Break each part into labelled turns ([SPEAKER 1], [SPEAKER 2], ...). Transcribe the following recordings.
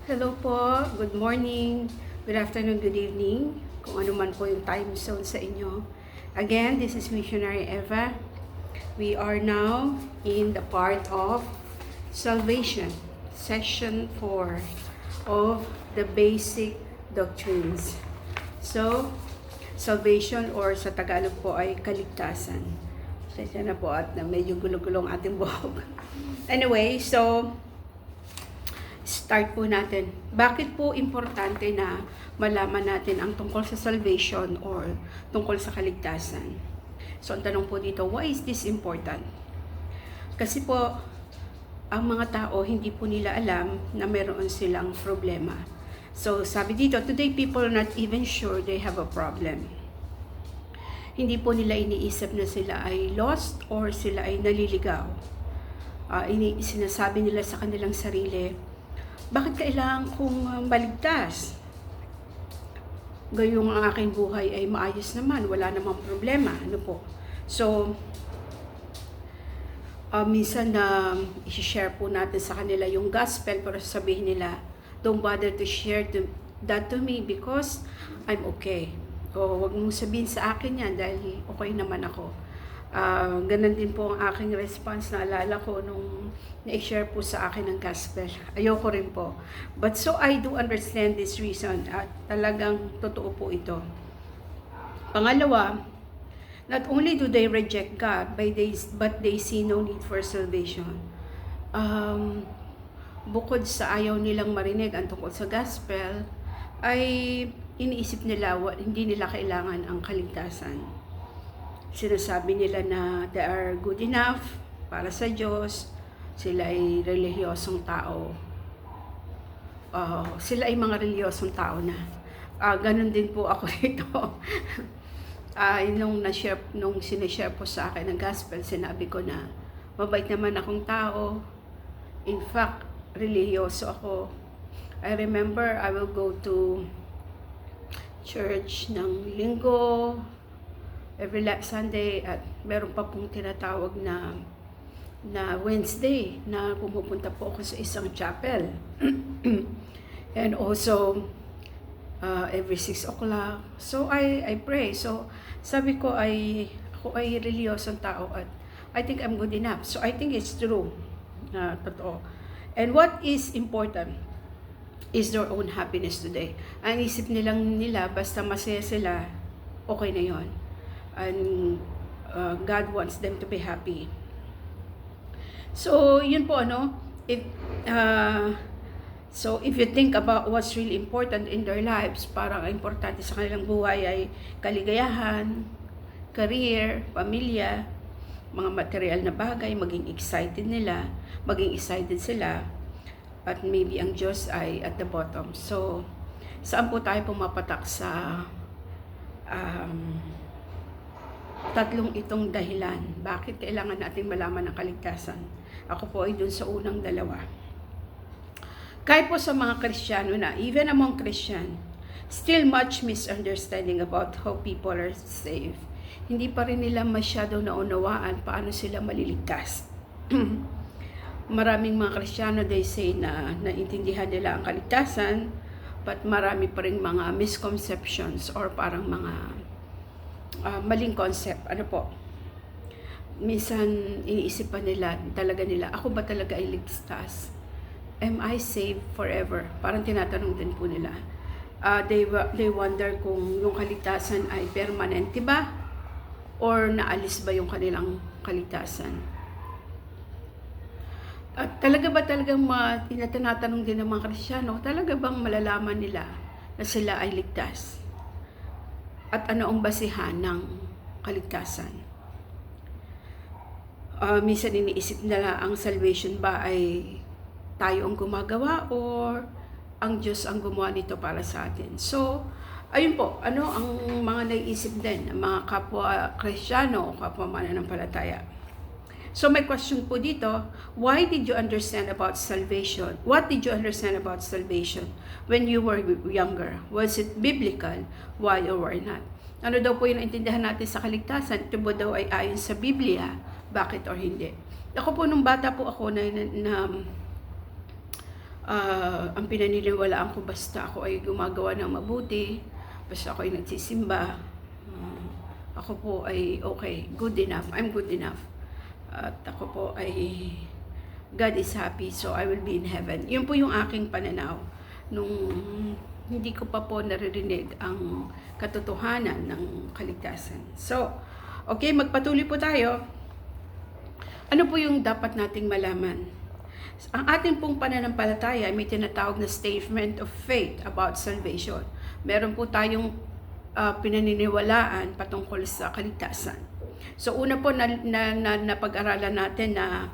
[SPEAKER 1] Hello po, good morning, good afternoon, good evening, kung ano man po yung time zone sa inyo. Again, this is Missionary Eva. We are now in the part of salvation, session 4 of the basic doctrines. So, salvation or sa Tagalog po ay kaligtasan. Pasensya na po at medyo gulo-gulong ating buhok. Anyway, so start po natin. Bakit po importante na malaman natin ang tungkol sa salvation or tungkol sa kaligtasan? So, ang tanong po dito, why is this important? Kasi po, ang mga tao, hindi po nila alam na meron silang problema. So, sabi dito, today people are not even sure they have a problem. Hindi po nila iniisip na sila ay lost or sila ay naliligaw. Sinasabi nila sa kanilang sarili, bakit kailangan kong maligtas? Gayong ang aking buhay ay maayos naman, wala namang problema. Ano po? So, minsan na i-share po natin sa kanila yung gospel, pero sabihin nila, don't bother to share that to me because I'm okay. O wag mong sabihin sa akin yan dahil okay naman ako. Ganun din po ang aking response. Naalala ko nung na-share po sa akin ng gospel. Ayoko rin po. But so I do understand this reason. At talagang totoo po ito. Pangalawa, not only do they reject God, but they see no need for salvation. Bukod sa ayaw nilang marinig ang tungkol sa gospel, ay iniisip nila hindi nila kailangan ang kaligtasan. Sinasabi nila na they are good enough para sa Diyos, sila ay relihiyosong tao. Sila ay mga relihiyosong tao na. Ganun din po ako dito. Nung sinishare po sa akin ng gospel, sinabi ko na mabait naman akong tao. In fact, relihiyoso ako. I remember I will go to church ng linggo, every Sunday, at meron pa pong tinatawag na Wednesday na pumupunta po ako sa isang chapel. And also, every 6 o'clock. So, I pray. So, sabi ko ako ay reliyosong tao at I think I'm good enough. So, I think it's true. Totoo. And what is important is their own happiness today. Ang isip nila, basta masaya sila, okay na yon. And God wants them to be happy. So, yun po, if you think about what's really important in their lives, parang importante sa kanilang buhay ay kaligayahan, career, pamilya, mga material na bagay, maging excited sila, at maybe ang Diyos ay at the bottom. So, saan po tayo pumapatak sa tatlong itong dahilan? Bakit kailangan natin malaman ang kaligtasan? Ako po ay dun sa unang dalawa. Kahit po sa mga Kristiyano na, even among Christian, still much misunderstanding about how people are saved. Hindi pa rin nila masyado naunawaan paano sila maliligtas. Maraming mga Kristiyano, they say na naintindihan nila ang kaligtasan, but marami pa rin mga misconceptions or parang mga maling concept. Ano po? Minsan iniisip pa nila, ako ba talaga ay ligtas? Am I saved forever? Parang tinatanong din po nila. They wonder kung yung kaligtasan ay permanente ba? Or naalis ba yung kanilang kaligtasan? At talagang tinatanong din ng mga Kristiyano, talaga bang malalaman nila na sila ay ligtas? At ano ang basihan ng kaligtasan? Minsan iniisip nila ang salvation ba ay tayo ang gumagawa or ang Diyos ang gumawa nito para sa atin. So, ayun po, ano ang mga naiisip din ng mga kapwa Kristiyano o kapwa mananampalataya. So, my question po dito, why did you understand about salvation? What did you understand about salvation when you were younger? Was it biblical? Why or why not? Ano daw po yung naintindihan natin sa kaligtasan? Ito ba daw ay ayon sa Biblia? Bakit or hindi? Ako po, nung bata po ako Ang pinaniniwalaan ko basta ako ay gumagawa ng mabuti, basta ako ay nagsisimba, ako po ay okay, good enough, I'm good enough. At ako po ay God is happy, so I will be in heaven. Yun po yung aking pananaw nung hindi ko pa po naririnig ang katotohanan ng kaligtasan. So, okay, magpatuloy po tayo. Ano po yung dapat nating malaman? Ang ating pong pananampalataya ay may tinatawag na statement of faith about salvation. Meron po tayong pinaniniwalaan patungkol sa kaligtasan. So una po na pag-aralan natin na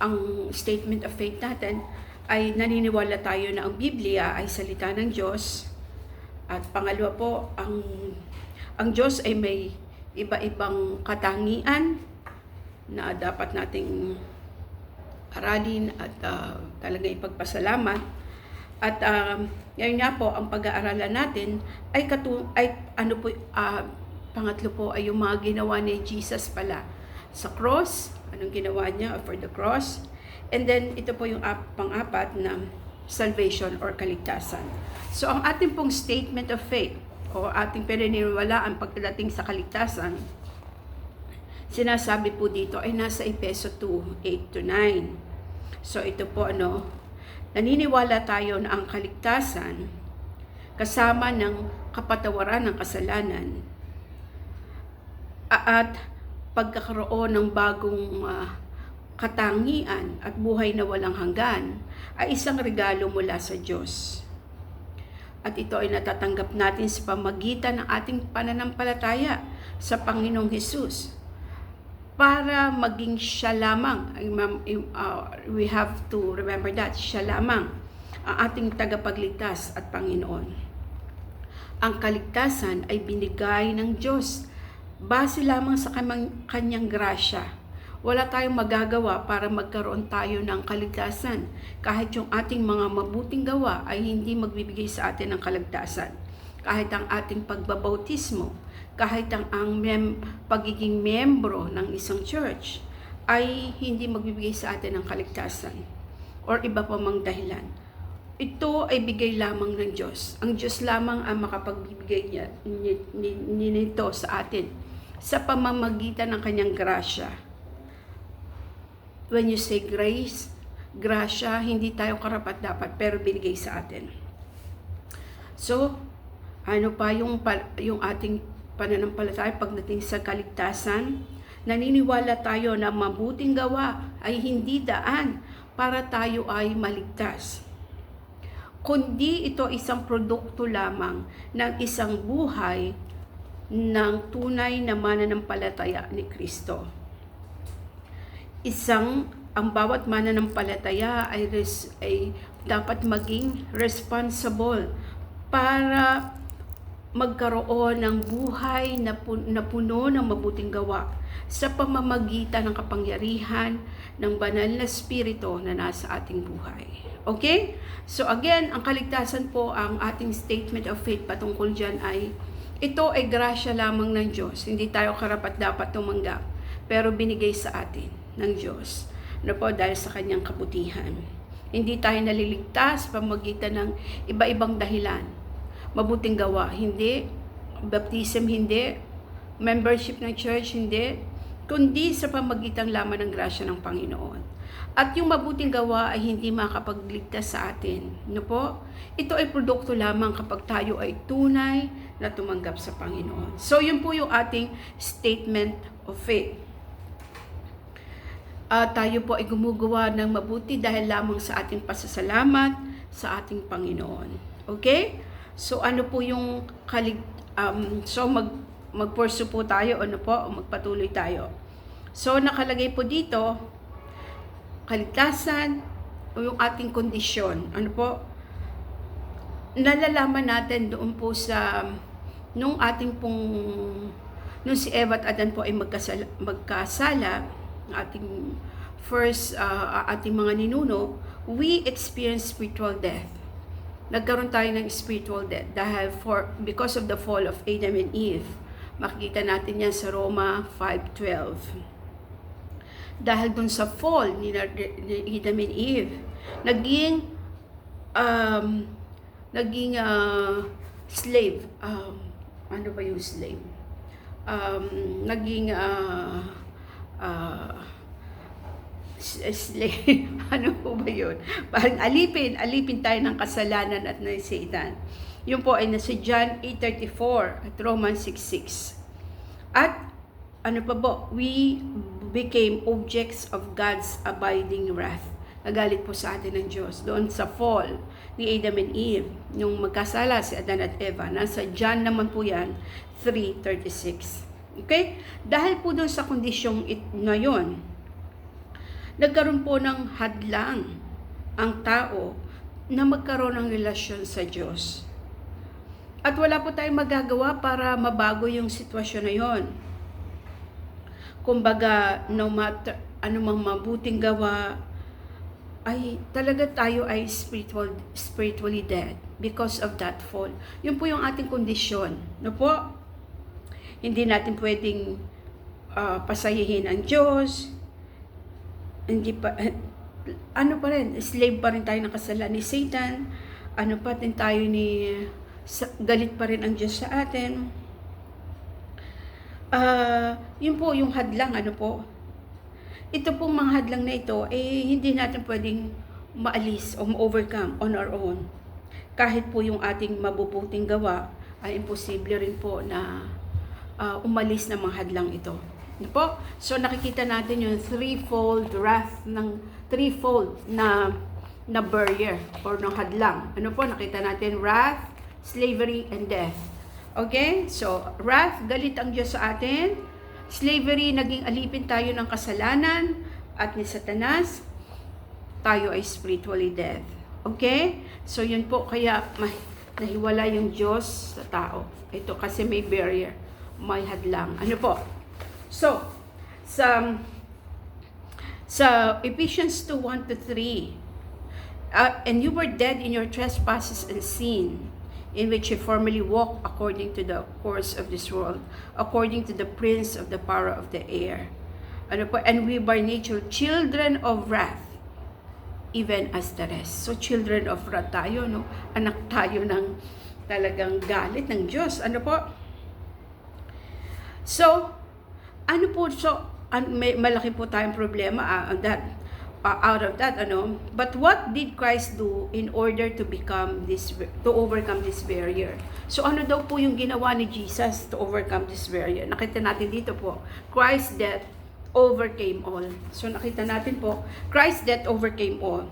[SPEAKER 1] ang statement of faith natin ay naniniwala tayo na ang Biblia ay salita ng Diyos. At pangalawa po, ang Diyos ay may iba-ibang katangian na dapat nating aralin at talaga ipagpasalamat. At ngayon nga po, ang pag-aaralan natin ay pangatlo po ay yung mga ginawa ni Jesus pala sa cross. Anong ginawa niya for the cross? And then ito po yung pang-apat na salvation or kaligtasan. So ang ating pong statement of faith o ating pinaniniwalaan pagdating sa kaligtasan, sinasabi po dito ay nasa Efeso 2:8-9. So ito po naniniwala tayo na ang kaligtasan kasama ng kapatawaran ng kasalanan at pagkakaroon ng bagong katangian at buhay na walang hanggan ay isang regalo mula sa Diyos. At ito ay natatanggap natin sa pamagitan ng ating pananampalataya sa Panginoong Hesus. Para maging siya lamang, we have to remember that, siya lamang ang ating tagapagligtas at Panginoon. Ang kaligtasan ay binigay ng Diyos base lamang sa kanyang grasya. Wala tayong magagawa para magkaroon tayo ng kaligtasan kahit yung ating mga mabuting gawa ay hindi magbibigay sa atin ng kaligtasan. Kahit ang ating pagbabautismo, kahit ang pagiging membro ng isang church ay hindi magbibigay sa atin ng kaligtasan or iba pa mang dahilan. Ito ay bigay lamang ng Diyos. Ang Diyos lamang ang makapagbibigay nito sa atin sa pamamagitan ng kanyang grasya. When you say grace, grasya, hindi tayo karapat-dapat pero binigay sa atin. So, ano pa yung ating pananampalataya pagdating sa kaligtasan? Naniniwala tayo na mabuting gawa ay hindi daan para tayo ay maligtas, kundi ito isang produkto lamang ng isang buhay ng tunay na mananampalataya ni Kristo. Ang bawat mananampalataya ay dapat maging responsible para magkaroon ng buhay na puno ng mabuting gawa sa pamamagitan ng kapangyarihan ng banal na spirito na nasa ating buhay. Okay? So again, ang kaligtasan po, ang ating statement of faith patungkol dyan ay ito ay grasya lamang ng Diyos. Hindi tayo karapat-dapat tumanggap, pero binigay sa atin ng Diyos. Dahil sa kanyang kabutihan. Hindi tayo naliligtas pamagitan ng iba-ibang dahilan. Mabuting gawa, hindi. Baptism, hindi. Membership ng church, hindi. Kundi sa pamagitan lamang ng grasya ng Panginoon. At yung mabuting gawa ay hindi makapagligtas sa atin. Ito ay produkto lamang kapag tayo ay tunay na tumanggap sa Panginoon. So yun po yung ating statement of faith. Tayo po ay gumagawa ng mabuti dahil lamang sa ating pasasalamat sa ating Panginoon. Okay? So ano po yung mag-pursue po tayo, magpatuloy tayo. So nakalagay po dito, kaligtasan o yung ating kondisyon. Nalalaman natin doon po sa nung si Eva at Adan po ay magkasala, ating ating mga ninuno, we experience spiritual death. Nagkaroon tayo ng spiritual death because of the fall of Adam and Eve. Makikita natin yan sa Roma 5:12. Dahil dun sa fall ni Adam and Eve, naging um, slave. Ano ba yung slave? Naging slave. Ano po ba yun? Parang alipin tayo ng kasalanan at ng Satan. Yun po ay nasa John 8:34 at Romans 6:6. At ano pa po, we became objects of God's abiding wrath. Nagalit po sa atin ng Diyos doon sa fall ni Adam and Eve, yung magkasala si Adan at Eva. Nasa John naman po yan, 3:36. Okay? Dahil po doon sa kondisyong na yun, nagkaroon po ng hadlang ang tao na magkaroon ng relasyon sa Diyos. At wala po tayong magagawa para mabago yung sitwasyon na yon. Kumbaga, no matter anumang mabuting gawa, ay talaga tayo ay spiritually dead because of that fall. Yun po yung ating kondisyon. No po? Hindi natin pwedeng pasayihin ang Diyos. Hindi pa, ano pa rin, slave pa rin tayo ng kasalanan ni Satan. Ano pa din tayo galit pa rin ang Diyos sa atin. Yun po yung hadlang, ano po. Ito pong mga hadlang na ito, hindi natin pwedeng maalis o ma-overcome on our own. Kahit po yung ating mabubuting gawa, ay imposible rin po na umalis ng mga hadlang ito. Ano po? So nakikita natin yung threefold wrath, threefold na barrier or ng hadlang. Ano po? Nakita natin wrath, slavery, and death. Okay? So, wrath, galit ang Diyos sa atin. Slavery, naging alipin tayo ng kasalanan at ni Satanas. Tayo ay spiritually dead. Okay? So, yun po. Kaya, nahiwala yung Diyos sa tao. Ito kasi may barrier. May hadlang. Ano po? So, sa Ephesians 2:1-3, and you were dead in your trespasses and sin, in which you formerly walked according to the course of this world, according to the prince of the power of the air. Ano po? And we by nature children of wrath, even as the rest. So children of wrath tayo, no? Anak tayo ng talagang galit ng Diyos. Ano po? So, ano po? So, may malaki po tayong problema out of that, ano. But what did Christ do in order to overcome this barrier? So ano daw po yung ginawa ni Jesus to overcome this barrier? Nakita natin dito po, Christ's death overcame all. So nakita natin po, Christ's death overcame all.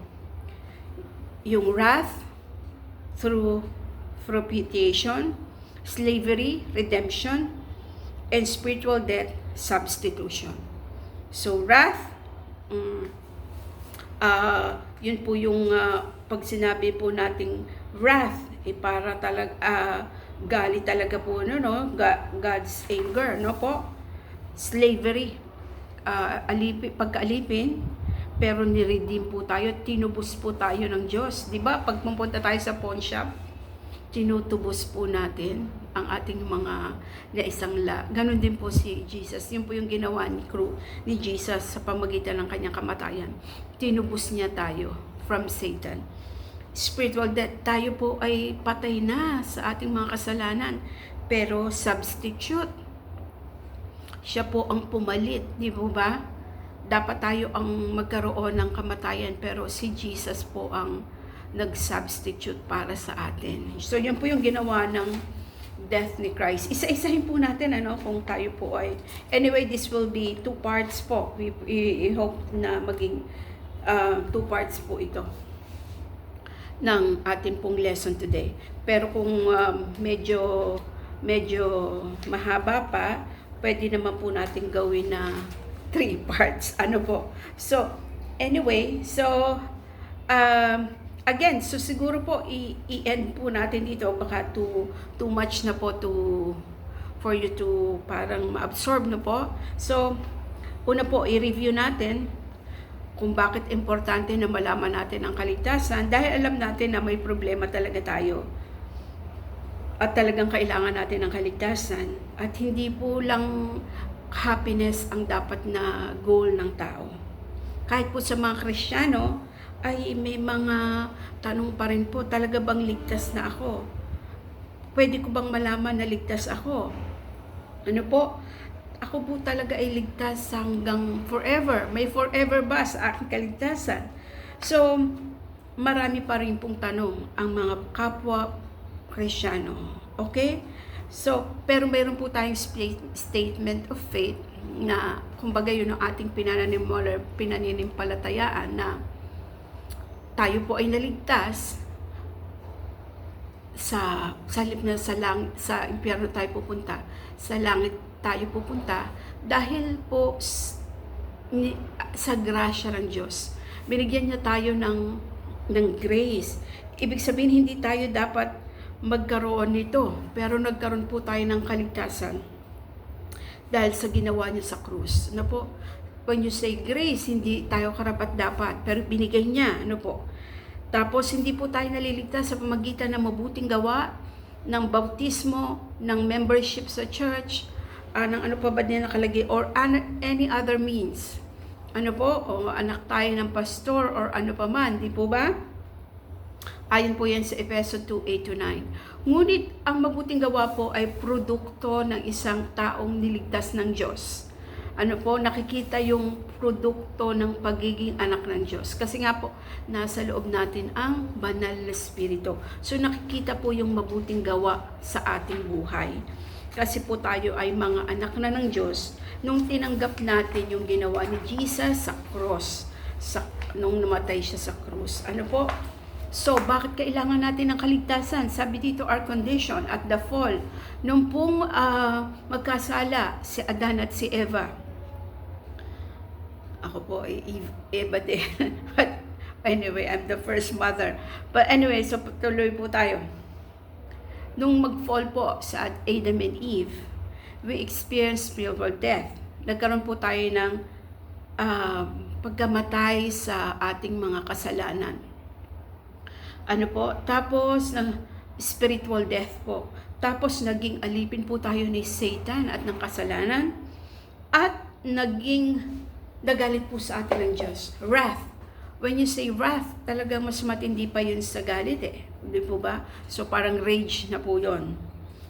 [SPEAKER 1] Yung wrath through propitiation, slavery, redemption, and spiritual death, substitution. So wrath, yun po yung pag sinabi po nating wrath, para galit talaga po, no? God's anger, no po? Slavery, pagkaalipin, pero niredeem po tayo, tinubos po tayo ng Diyos. Diba? Pag pumunta tayo sa pawn shop, tinutubos po natin ang ating mga naisangla. Ganon din po si Jesus. Yun po yung ginawa ni Jesus sa pamagitan ng kanyang kamatayan. Tinubos niya tayo from Satan. Spiritual death, tayo po ay patay na sa ating mga kasalanan. Pero substitute, siya po ang pumalit, di po ba? Dapat tayo ang magkaroon ng kamatayan, pero si Jesus po ang nag-substitute para sa atin. So, yun po yung ginawa ng death ni Christ. Isa-isahin po natin, ano, kung tayo po ay... Anyway, this will be 2 parts po. We hope na maging 2 parts po ito ng ating pong lesson today. Pero kung medyo mahaba pa, pwede naman po natin gawin na 3 parts. Ano po? So, anyway, so... again, so siguro po i-end po natin dito, baka too much na po for you to parang ma-absorb na po. So, una po i-review natin kung bakit importante na malaman natin ang kaligtasan, dahil alam natin na may problema talaga tayo at talagang kailangan natin ng kaligtasan, at hindi po lang happiness ang dapat na goal ng tao. Kahit po sa mga Kristiyano, ay may mga tanong pa rin po, talaga bang ligtas na ako? Pwede ko bang malaman na ligtas ako? Ano po? Ako po talaga ay ligtas hanggang forever. May forever ba sa aking kaligtasan? So, marami pa rin pong tanong ang mga kapwa Kristiyano. Okay? So, pero mayroon po tayong statement of faith na kumbaga yun ang ating pinaninimpalatayaan na tayo po ay naligtas sa halip na sa impyerno tayo pupunta, sa langit tayo pupunta dahil po sa grasya ng Diyos. Binigyan niya tayo ng grace. Ibig sabihin hindi tayo dapat magkaroon nito, pero nagkaroon po tayo ng kaligtasan dahil sa ginawa niya sa krus. Ano po? When you say grace, hindi tayo karapat-dapat, pero binigay niya, ano po? Tapos, hindi po tayo naliligtas sa pamagitan ng mabuting gawa, ng bautismo, ng membership sa church, ng ano pa ba din nakalagay, or any other means. Ano po? O anak tayo ng pastor, or ano pa man, di po ba? Ayon po yan sa Efeso 2:8-9. Ngunit, ang mabuting gawa po ay produkto ng isang taong niligtas ng Diyos. Ano po, nakikita yung produkto ng pagiging anak ng Diyos. Kasi nga po, nasa loob natin ang banal na espiritu. So nakikita po yung mabuting gawa sa ating buhay. Kasi po tayo ay mga anak na ng Diyos nung tinanggap natin yung ginawa ni Jesus sa cross. Nung namatay siya sa cross. Ano po? So, bakit kailangan natin ng kaligtasan? Sabi dito, our condition at the fall. Nung pong magkasala si Adan at si Eva, ako po ay Eva din. But anyway, I'm the first mother. But anyway, so tuloy po tayo. Nung mag-fall po sa Adam and Eve, we experienced spiritual death. Nagkaroon po tayo ng pagkamatay sa ating mga kasalanan. Ano po? Tapos, spiritual death po. Tapos, naging alipin po tayo ni Satan at ng kasalanan. At nagalit po sa atin ng Diyos. Wrath. When you say wrath, talaga mas matindi pa yun sa galit eh. Di po ba? So, parang rage na po yun.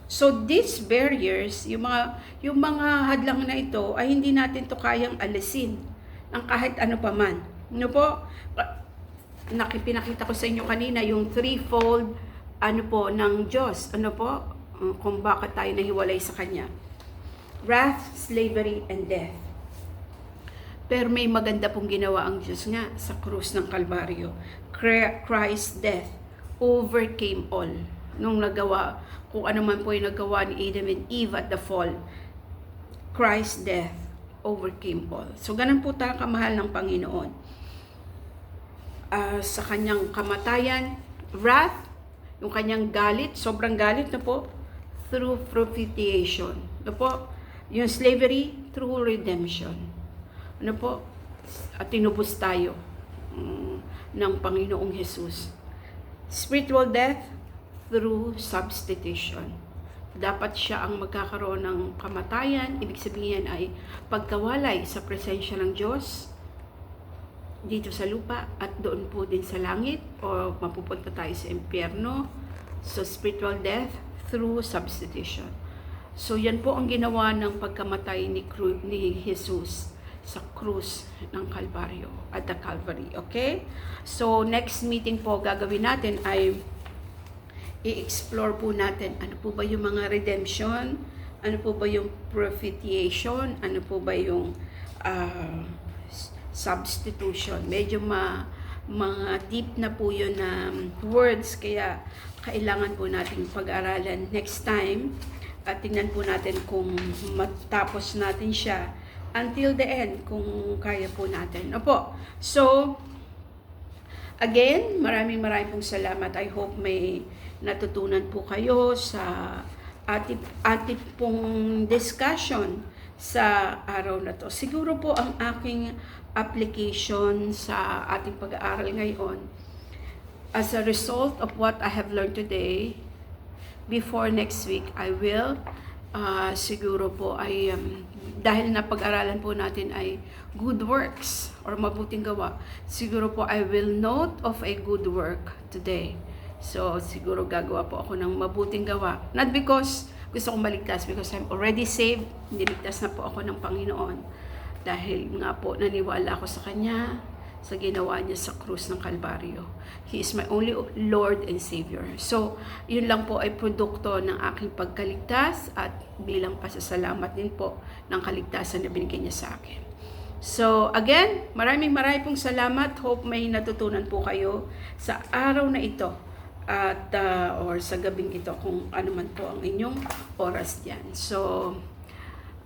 [SPEAKER 1] So, these barriers, yung mga hadlang na ito, ay hindi natin to kayang alisin ng kahit ano pa man. Ano po? Pinakita ko sa inyo kanina yung threefold ano po ng Diyos. Ano po? Kung bakit tayo nahiwalay sa Kanya. Wrath, slavery, and death. Pero may maganda pong ginawa ang Diyos nga sa krus ng Kalbaryo. Christ's death overcame all. Nung nagawa, kung ano man po yung nagawa ni Adam and Eve at the fall, Christ's death overcame all. So, ganun po tayo kamahal ng Panginoon. Sa kanyang kamatayan, wrath, yung kanyang galit, sobrang galit na po, through propitiation. Ano po? Yung slavery, through redemption. Ano po? At tinubos tayo ng Panginoong Jesus. Spiritual death, through substitution. Dapat siya ang magkakaroon ng kamatayan, ibig sabihin ay pagkawalay sa presensya ng Diyos, dito sa lupa at doon po din sa langit o mapupunta tayo sa impyerno. So, spiritual death through substitution. So, yan po ang ginawa ng pagkamatay ni Jesus sa krus ng Kalbaryo at the Calvary. Okay? So, next meeting po gagawin natin ay i-explore po natin ano po ba yung mga redemption, ano po ba yung propitiation, ano po ba yung substitution. Medyo mga deep na po yun na words, kaya kailangan po nating pag-aralan next time at tingnan po natin kung matapos natin siya until the end, kung kaya po natin. Opo. So, again, maraming pong salamat. I hope may natutunan po kayo sa ating pong discussion sa araw na to. Siguro po ang aking application sa ating pag-aaral ngayon, as a result of what I have learned today, before next week, I will siguro po ay dahil napag-aralan po natin ay good works or mabuting gawa, siguro po I will note of a good work today. So siguro gagawa po ako ng mabuting gawa. Not because gusto kong maligtas, because I'm already saved. Niligtas na po ako ng Panginoon. Dahil nga po naniwala ako sa Kanya, sa ginawa niya sa krus ng Kalbaryo. He is my only Lord and Savior. So, yun lang po ay produkto ng aking pagkaligtas at bilang pasasalamat din po ng kaligtasan na binigay niya sa akin. So, again, maraming pong salamat. Hope may natutunan po kayo sa araw na ito at or sa gabing ito kung ano man po ang inyong oras diyan. So,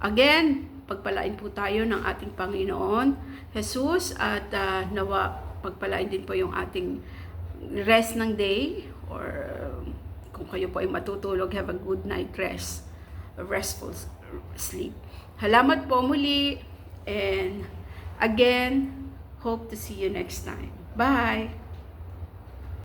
[SPEAKER 1] again, pagpalain po tayo ng ating Panginoon Jesus at nawa pagpalain din po yung ating rest ng day, or kung kayo po ay matutulog, have a good night rest, a restful sleep. Salamat po muli, and again, hope to see you next time. Bye!